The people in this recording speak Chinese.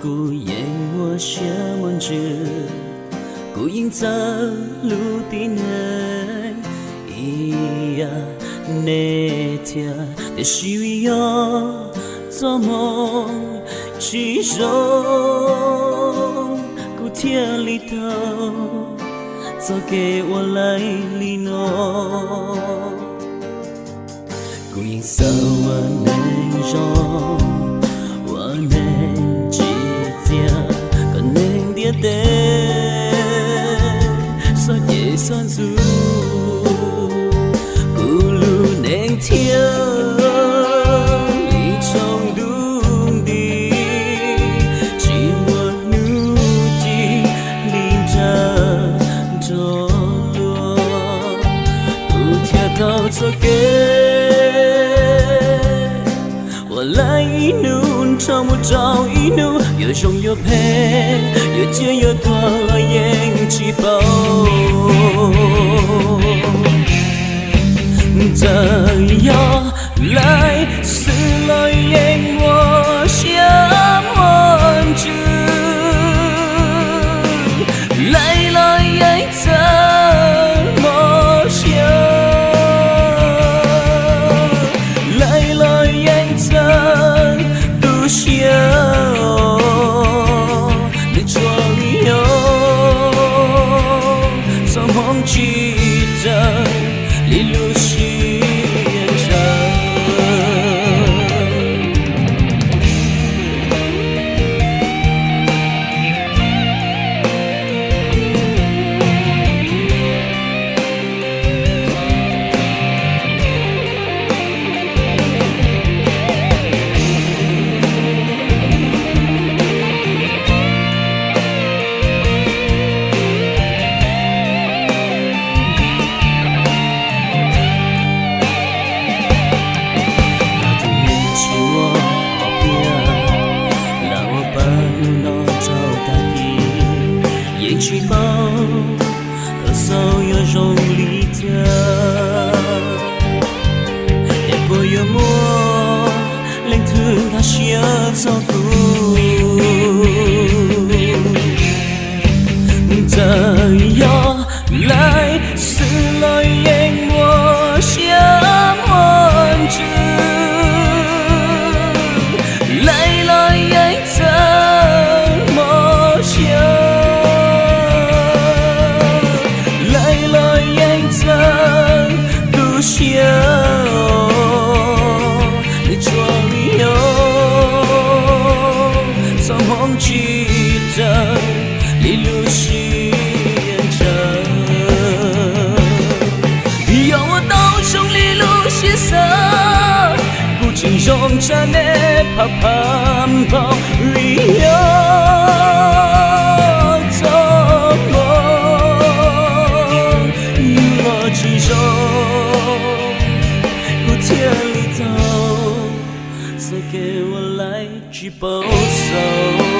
孤雁我写文字，孤影在陆地内，咿呀那天的需要做梦之中，古天里头做给我来里诺，孤影色我内容。所以算数，不如能听你冲动的寂寞怒气，淋着着落，不贴到做给我来一怒，朝我照一怒。越凶越配，越贱越多，演技爆。这样来死了演我下文字，来了演怎么想，来了演怎不想。记着，离路是延长。演技爆，可所有容力的，也不幽默，令吞他写照顾。这样来死了演我下文字，来了演怎么想。不想你装有苍黄记着离路是延长，要我到胸离路写色，不仅容着你怕怕跑旅游。天里头，再给我来句保守。